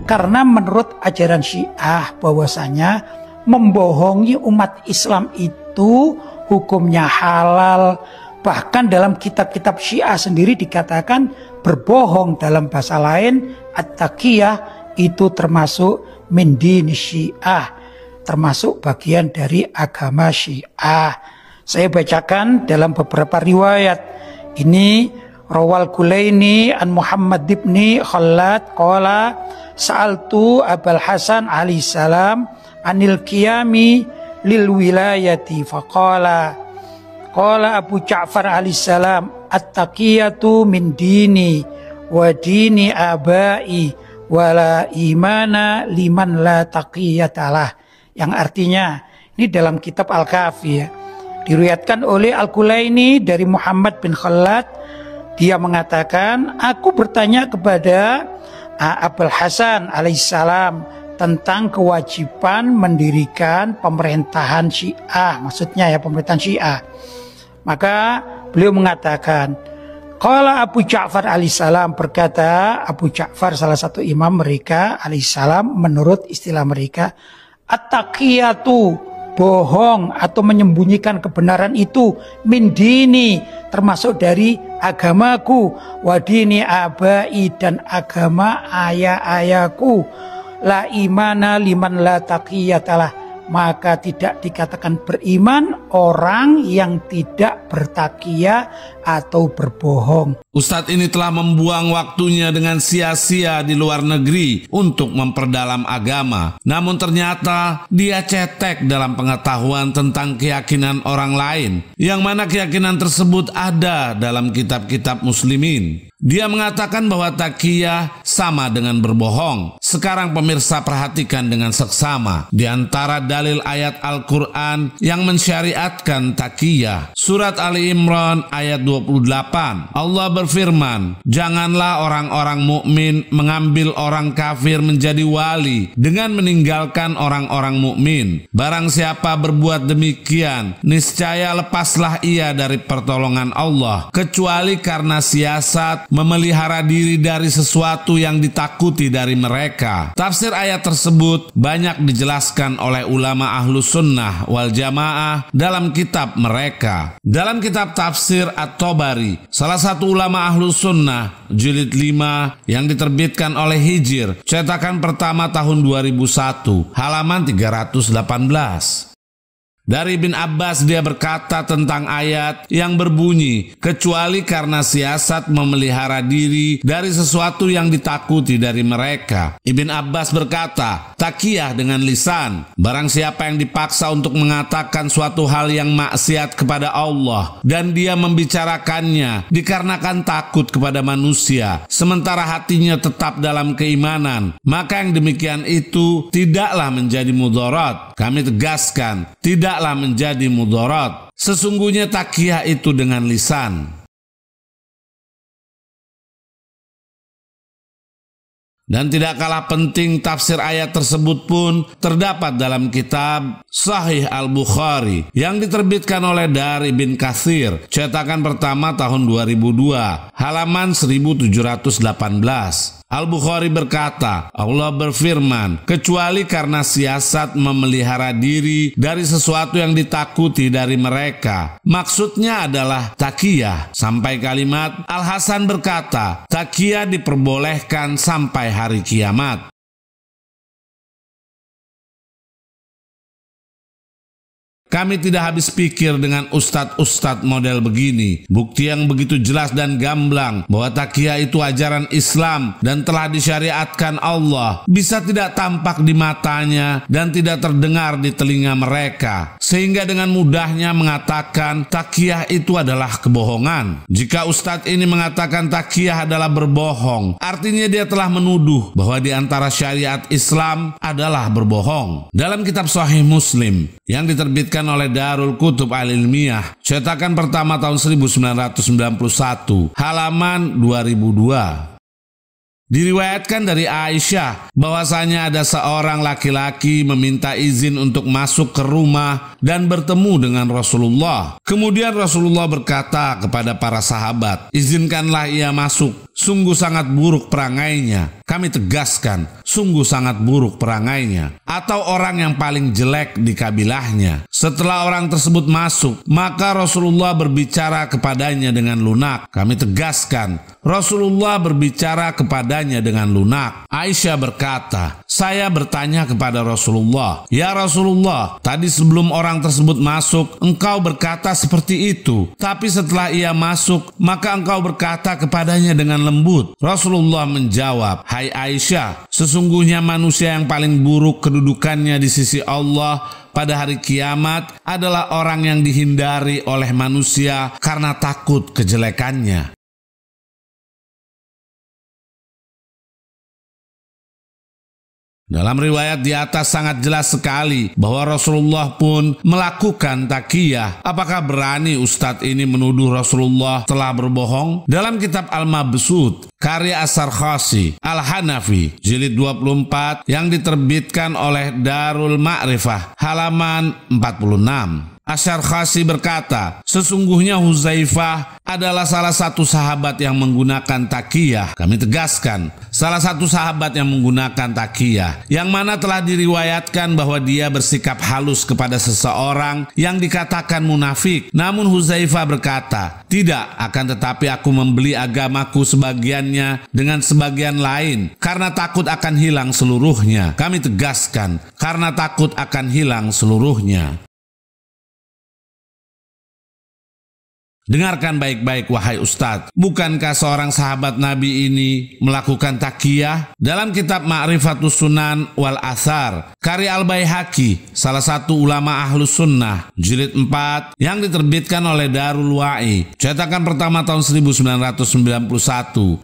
Karena menurut ajaran Syiah bahwasanya membohongi umat Islam itu hukumnya halal. Bahkan dalam kitab-kitab Syiah sendiri dikatakan berbohong dalam bahasa lain at-taqiyah itu termasuk min din Syiah, termasuk bagian dari agama Syiah. Saya bacakan dalam beberapa riwayat. Ini Rawal Kulaini an Muhammad ibni Khallad qala sa'altu Abul Hasan alaihi salam anil qiyami lil wilayati faqala qala Abu Ja'far alaihi salam at-taqiyatu min dini wa dini abai wala imana liman la taqiyatalah, yang artinya ini dalam kitab Al-Kafi ya. Diriwayatkan oleh Al-Kulaini dari Muhammad bin Khallad, dia mengatakan aku bertanya kepada Abul Hasan alaihissalam tentang kewajiban mendirikan pemerintahan Syiah, maksudnya ya pemerintahan Syiah. Maka beliau mengatakan, qala Abu Ja'far alaihissalam, berkata Abu Ja'far salah satu imam mereka alaihissalam, menurut istilah mereka at-taqiyatu, bohong atau menyembunyikan kebenaran itu, min dini, termasuk dari agamaku, wadini abai, dan agama ayah-ayahku, la imana liman la taqiyatalah, maka tidak dikatakan beriman orang yang tidak bertakiyah atau berbohong. Ustadz ini telah membuang waktunya dengan sia-sia di luar negeri untuk memperdalam agama. Namun ternyata dia cetek dalam pengetahuan tentang keyakinan orang lain, yang mana keyakinan tersebut ada dalam kitab-kitab muslimin. Dia mengatakan bahwa taqiyah sama dengan berbohong. Sekarang pemirsa perhatikan dengan seksama di antara dalil ayat Al-Quran yang mensyariatkan taqiyah. Surat Ali Imran ayat 28. Allah berfirman, janganlah orang-orang mukmin mengambil orang kafir menjadi wali dengan meninggalkan orang-orang mukmin. Barang siapa berbuat demikian, niscaya lepaslah ia dari pertolongan Allah, kecuali karena siasat memelihara diri dari sesuatu yang ditakuti dari mereka. Tafsir ayat tersebut banyak dijelaskan oleh ulama Ahlus Sunnah wal Jamaah dalam kitab mereka. Dalam kitab tafsir At-Tabari, salah satu ulama Ahlus Sunnah, jilid 5 yang diterbitkan oleh Hijr, cetakan pertama tahun 2001, halaman 318. Dari Ibn Abbas dia berkata tentang ayat yang berbunyi, kecuali karena siasat memelihara diri dari sesuatu yang ditakuti dari mereka. Ibn Abbas berkata, taqiyah dengan lisan, barang siapa yang dipaksa untuk mengatakan suatu hal yang maksiat kepada Allah dan dia membicarakannya dikarenakan takut kepada manusia, sementara hatinya tetap dalam keimanan, maka yang demikian itu tidaklah menjadi mudarat. Kami tegaskan, tidaklah menjadi mudarat. Sesungguhnya taqiyah itu dengan lisan. Dan tidak kalah penting, tafsir ayat tersebut pun terdapat dalam kitab Sahih Al-Bukhari yang diterbitkan oleh Dari bin Katsir, cetakan pertama tahun 2002, halaman 1718. Al-Bukhari berkata, Allah berfirman, kecuali karena siasat memelihara diri dari sesuatu yang ditakuti dari mereka. Maksudnya adalah taqiyah. Sampai kalimat Al-Hasan berkata, taqiyah diperbolehkan sampai hari kiamat. Kami tidak habis pikir dengan ustadz-ustadz model begini. Bukti yang begitu jelas dan gamblang bahwa taqiyah itu ajaran Islam dan telah disyariatkan Allah bisa tidak tampak di matanya dan tidak terdengar di telinga mereka, sehingga dengan mudahnya mengatakan taqiyah itu adalah kebohongan. Jika ustadz ini mengatakan taqiyah adalah berbohong, artinya dia telah menuduh bahwa di antara syariat Islam adalah berbohong. Dalam kitab Sahih Muslim yang diterbitkan oleh Darul Kutub Al-Ilmiyah, cetakan pertama tahun 1991, halaman 2002. Diriwayatkan dari Aisyah bahwasanya ada seorang laki-laki meminta izin untuk masuk ke rumah dan bertemu dengan Rasulullah. Kemudian Rasulullah berkata kepada para sahabat, izinkanlah ia masuk. sungguh sangat buruk perangainya. Kami tegaskan, sungguh sangat buruk perangainya. Atau orang yang paling jelek di kabilahnya. Setelah orang tersebut masuk, maka Rasulullah berbicara kepadanya dengan lunak. Kami tegaskan, Rasulullah berbicara kepadanya dengan lunak. Aisyah berkata, saya bertanya kepada Rasulullah, ya Rasulullah, tadi sebelum orang tersebut masuk, engkau berkata seperti itu. Tapi setelah ia masuk, maka engkau berkata kepadanya dengan lembut. Rasulullah menjawab, hai Aisyah, sesungguhnya manusia yang paling buruk kedudukannya di sisi Allah pada hari kiamat adalah orang yang dihindari oleh manusia karena takut kejelekannya. Dalam riwayat di atas sangat jelas sekali bahwa Rasulullah pun melakukan takiyah. Apakah berani Ustadz ini menuduh Rasulullah telah berbohong? Dalam kitab Al-Mabsut, karya As-Sarkhasi Al-Hanafi, jilid 24 yang diterbitkan oleh Darul Ma'rifah, halaman 46. Asy-Sarkhasi berkata, sesungguhnya Huzaifah adalah salah satu sahabat yang menggunakan takiyah. Kami tegaskan, salah satu sahabat yang menggunakan takiyah, yang mana telah diriwayatkan bahwa dia bersikap halus kepada seseorang yang dikatakan munafik. Namun Huzaifah berkata, tidak, akan tetapi aku membeli agamaku sebagiannya dengan sebagian lain, karena takut akan hilang seluruhnya. Kami tegaskan, karena takut akan hilang seluruhnya. Dengarkan baik-baik wahai Ustadz, bukankah seorang sahabat Nabi ini melakukan takiyah? Dalam kitab Ma'rifatus Sunan wal Athar, karya Al-Baihaqi, salah satu ulama Ahlus Sunnah, jilid 4 yang diterbitkan oleh Darul Wa'i, cetakan pertama tahun 1991,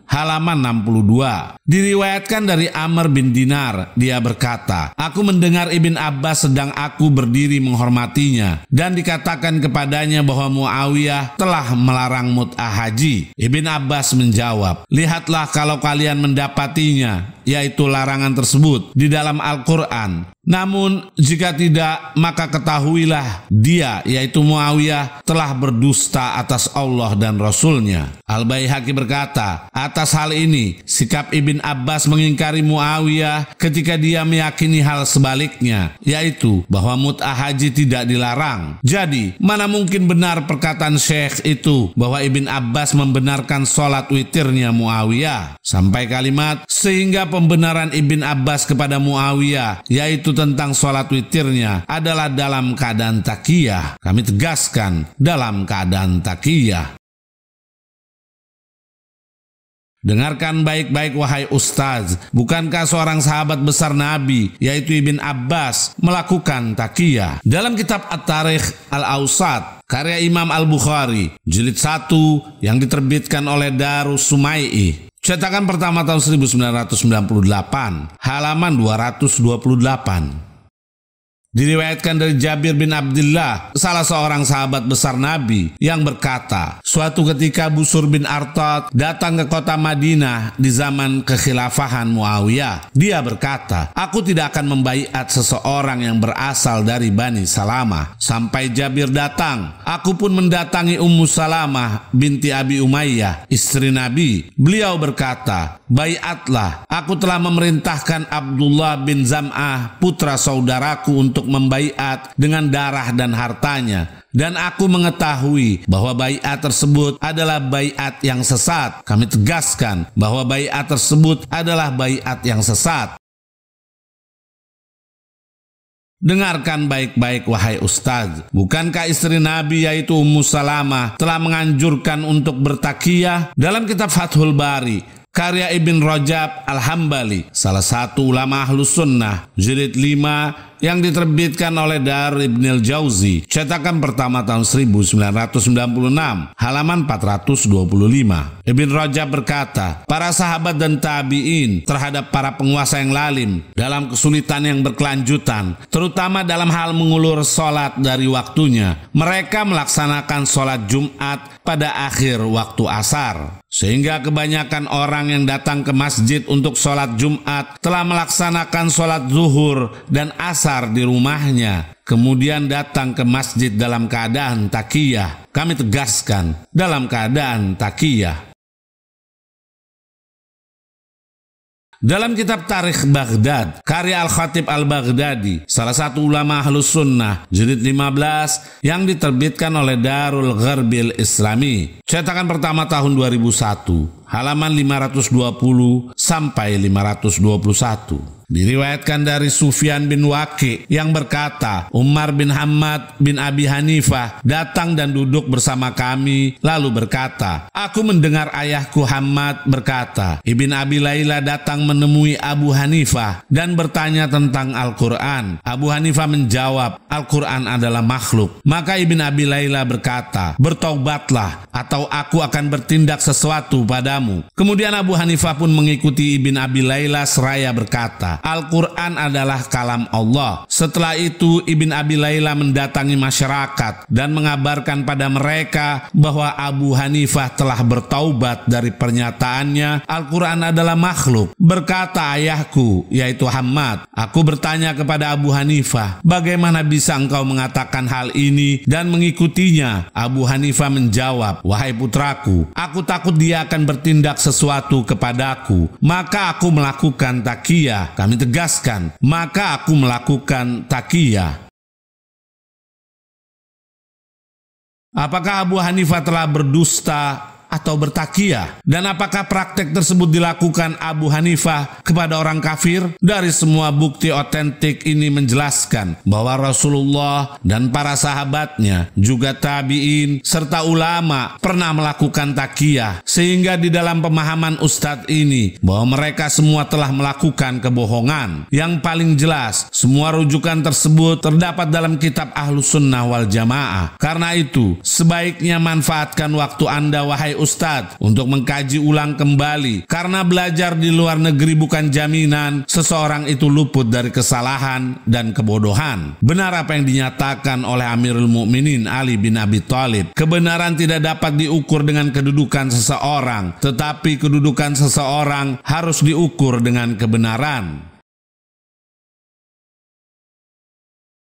halaman 62. Diriwayatkan dari Amr bin Dinar, dia berkata, aku mendengar Ibn Abbas sedang aku berdiri menghormatinya, dan dikatakan kepadanya bahwa Muawiyah telah melarang mut'ah haji. Ibn Abbas menjawab, lihatlah kalau kalian mendapatinya, yaitu larangan tersebut di dalam Al-Quran. Namun jika tidak, maka ketahuilah dia, yaitu Muawiyah, telah berdusta atas Allah dan Rasulnya. Al-Baihaqi berkata, atas hal ini sikap Ibn Abbas mengingkari Muawiyah ketika dia meyakini hal sebaliknya, yaitu bahwa mut'ah haji tidak dilarang. Jadi mana mungkin benar perkataan Syekh itu bahwa Ibn Abbas membenarkan sholat witirnya Muawiyah, sampai kalimat sehingga pembenaran Ibn Abbas kepada Muawiyah, yaitu tentang sholat witirnya, adalah dalam keadaan takiyah. Kami tegaskan, dalam keadaan takiyah. Dengarkan baik-baik wahai Ustaz, bukankah seorang sahabat besar Nabi, yaitu Ibn Abbas, melakukan takiyah? Dalam kitab At-Tarikh Al-Awsat, karya Imam Al-Bukhari, jilid 1 yang diterbitkan oleh Darus Sumai'i, cetakan pertama tahun 1998, halaman 228. Diriwayatkan dari Jabir bin Abdullah, salah seorang sahabat besar Nabi, yang berkata, suatu ketika Busur bin Artad datang ke kota Madinah di zaman kekhilafahan Muawiyah. Dia berkata, aku tidak akan membaiat seseorang yang berasal dari Bani Salamah. Sampai Jabir datang, aku pun mendatangi Ummu Salamah binti Abi Umayyah, istri Nabi. Beliau berkata, baiatlah, aku telah memerintahkan Abdullah bin Zam'ah, putra saudaraku, untuk membaiat dengan darah dan hartanya, dan aku mengetahui bahwa baiat tersebut adalah baiat yang sesat. Kami tegaskan bahwa baiat tersebut adalah baiat yang sesat. Dengarkan baik-baik wahai Ustaz, bukankah istri Nabi yaitu Ummu Salamah telah menganjurkan untuk bertakiyah? Dalam kitab Fathul Bari, karya Ibn Rajab Al-Hambali, salah satu ulama Ahlus Sunnah, jilid 5 yang diterbitkan oleh Dar Ibnil Jauzi, cetakan pertama tahun 1996, halaman 425. Ibn Rajab berkata, para sahabat dan tabi'in terhadap para penguasa yang lalim dalam kesulitan yang berkelanjutan, terutama dalam hal mengulur sholat dari waktunya, mereka melaksanakan sholat Jumat pada akhir waktu asar. Sehingga kebanyakan orang yang datang ke masjid untuk sholat Jumat telah melaksanakan sholat zuhur dan asar di rumahnya, kemudian datang ke masjid dalam keadaan takiyah. Kami tegaskan, dalam keadaan takiyah. Dalam kitab Tarikh Baghdad, karya Al-Khatib Al-Baghdadi, salah satu ulama Ahlus Sunnah, jilid 15 yang diterbitkan oleh Darul Gharbil Islami, cetakan pertama tahun 2001, halaman 520 sampai 521. Diriwayatkan dari Sufyan bin Waqi yang berkata, Umar bin Hammad bin Abi Hanifah datang dan duduk bersama kami lalu berkata, aku mendengar ayahku Hammad berkata, Ibn Abi Layla datang menemui Abu Hanifah dan bertanya tentang Al-Quran. Abu Hanifah menjawab, Al-Quran adalah makhluk. Maka Ibn Abi Layla berkata, bertaubatlah atau aku akan bertindak sesuatu padamu. Kemudian Abu Hanifah pun mengikuti Ibn Abi Layla seraya berkata, Al-Quran adalah kalam Allah. Setelah itu Ibn Abi Layla mendatangi masyarakat dan mengabarkan pada mereka bahwa Abu Hanifah telah bertaubat dari pernyataannya Al-Quran adalah makhluk. Berkata ayahku, yaitu Hammad, aku bertanya kepada Abu Hanifah, bagaimana bisa engkau mengatakan hal ini dan mengikutinya? Abu Hanifah menjawab, wahai putraku, aku takut dia akan bertindak sesuatu kepadaku, maka aku melakukan taqiyah. Kami tegaskan, maka aku melakukan taqiyah. Apakah Abu Hanifah telah berdusta atau bertaqiyah? Dan apakah praktek tersebut dilakukan Abu Hanifah kepada orang kafir? Dari semua bukti otentik ini menjelaskan bahwa Rasulullah dan para sahabatnya, juga tabi'in serta ulama pernah melakukan taqiyah, sehingga di dalam pemahaman Ustadz ini bahwa mereka semua telah melakukan kebohongan. Yang paling jelas, semua rujukan tersebut terdapat dalam kitab Ahlus Sunnah wal Jamaah. Karena itu, sebaiknya manfaatkan waktu Anda, wahai Ustadz, untuk mengkaji ulang kembali, karena belajar di luar negeri bukan jaminan seseorang itu luput dari kesalahan dan kebodohan. Benar apa yang dinyatakan oleh Amirul Mukminin Ali bin Abi Thalib, kebenaran tidak dapat diukur dengan kedudukan seseorang, tetapi kedudukan seseorang harus diukur dengan kebenaran.